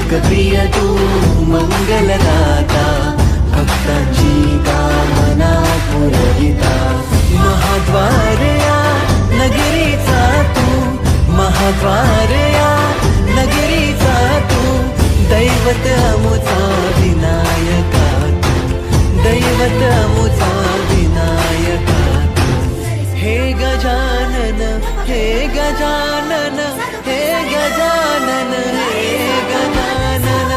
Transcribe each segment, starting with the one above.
मोदक प्रिय तू मंगलदाता, भक्तांची कामना पुरविता। महाद्वार या नगरीचा तू, महाद्वार या नगरीचा तू, दैवत अमुचा विनायका तू, दैवत अमुचा विनायका तू। हे गजानन, हे गजानन, हे गजानन, हे गजानन,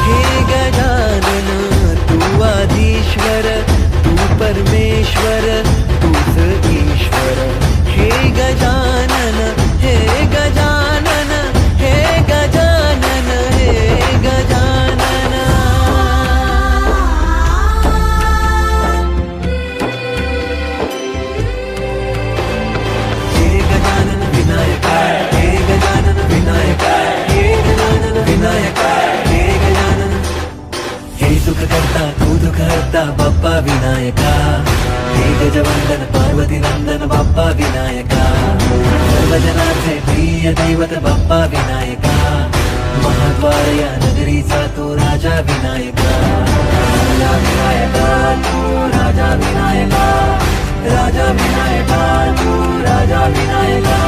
हे गजानन, तू आदिश्वर, तू परमेश्वर, तूच ईश्वर। हे गजानन, हे गजानन, हे गजानन, हे गजानन। हे गजानन विनायका, हे गजानन विनायका, हे गजानन विनायका, हे गजानन। हे सुख करता तू दुःख हरता बाप्पा विनायका, हे गजवंदन पार्वती नंदन बाप्पा विनायका, सर्वजनांचे प्रिय दैवत बाप्पा विनायका। महाद्वार या नगरीचा तू राजा विनायका, राजा विनायका तू राजा विनायका, राजा विनायका तू राजा विनायका।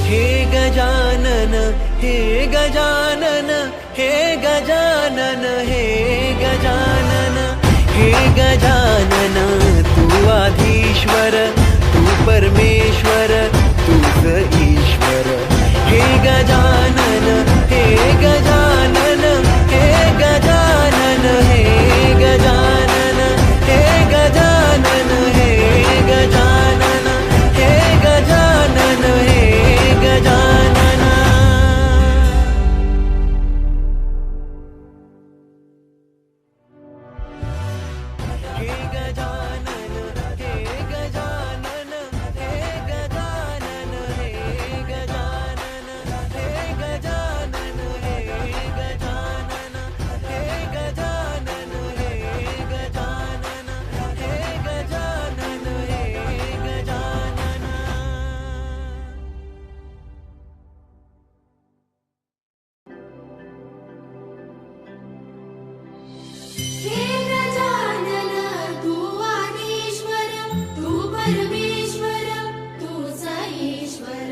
हे गजानन, हे गजानन, हे गजानन, हे गजानन, हे गजानन, तू आधीश्वर, तू परमेश्वर, तूच ईश्वर। हे गजानन, हे गजानन, हे गजानन, हे गजानन, हे गजानन, हे गजानन, हे गजानन, हे गजानन। हे गजानन, हे गजानन, हे गजानन, हे गजानन, हे गजानन, हे गजानन, हे गजानन, हे गजानन, हे गजानन, हे गजानन। हे गजानन, तू आदिश्वर, तू परमेश्वर, तूच ईश्वर।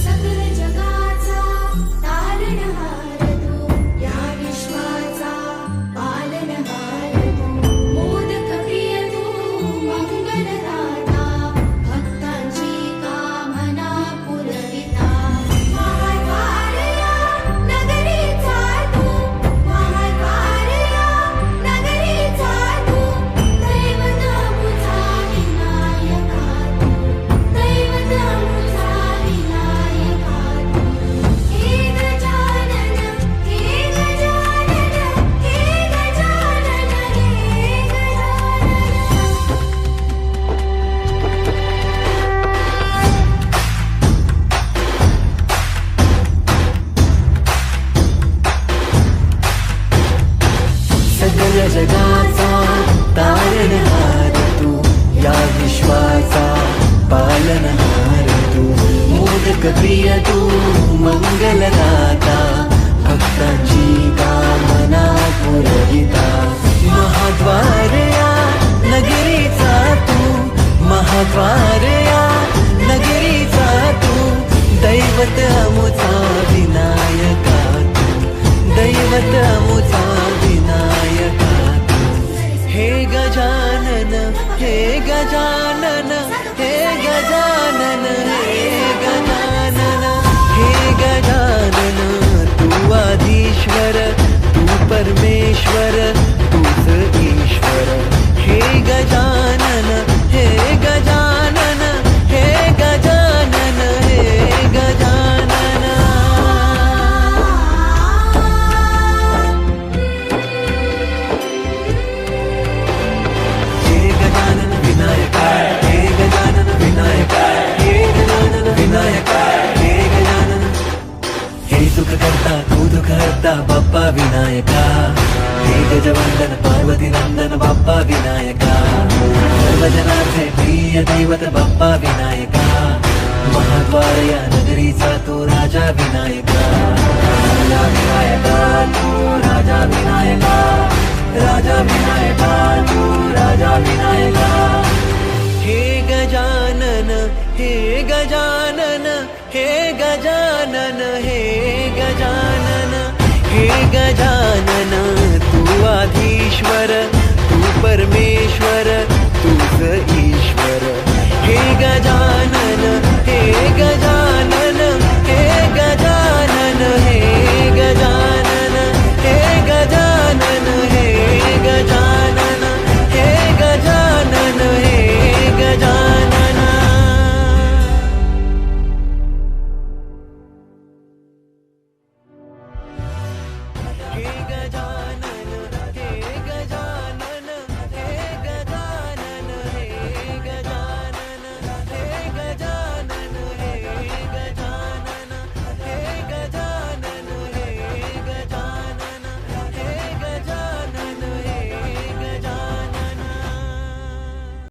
सकल जगाचा तारणहार तू, या विश्वाचा पालनहार तू। मोदक प्रिय तू मंगलदाता, भक्तांची कामना पुरविता। महाद्वार या नगरीचा तू, महाद्वार या नगरीचा तू, दैवत अमुचा विनायका तू, दैवत अमुचा विनायका तू। हे गजानन, हे गजानन, हे गजानन, हे सकल जगाचा तारणहार तू, या विश्वाचा पालनहार तू। मोदक प्रिय तू मंगलदाता, भक्तांची कामना पुरविता। महाद्वार या नगरीचा तू, महाद्वार या नगरीचा तू, दैवत अमुचा विनायका तू, दैवत अमुचा विनायका तू। हे गजानन, हे गजानन, हे गजानन, हे गजानन, हे गजानन, तू आदिश्वर, तू परमेश्वर, तूच ईश्वर। हे गजानन, हे गजानन, हे गजानन, हे गजानन। हे गजानन विनायका, हे गजानन विनायका, हे गजानन विनायका, हे गजानन। हे सुख करता तू दुःख हरता बाप्पा विनायका, हे गजवंदन पार्वती नंदन बाप्पा विनायका, सर्वजनांचे प्रिय दैवत बाप्पा विनायका। महाद्वार या नगरी बुद्धीचा तू राजा विनायका, राजा विनायका तू राजा विनायका, राजा विनायका तू राजा विनायका. हे गजानन हे गजानन हे गजानन हे गजानन हे गजानन तू आधीश्वर तू परमेश्वर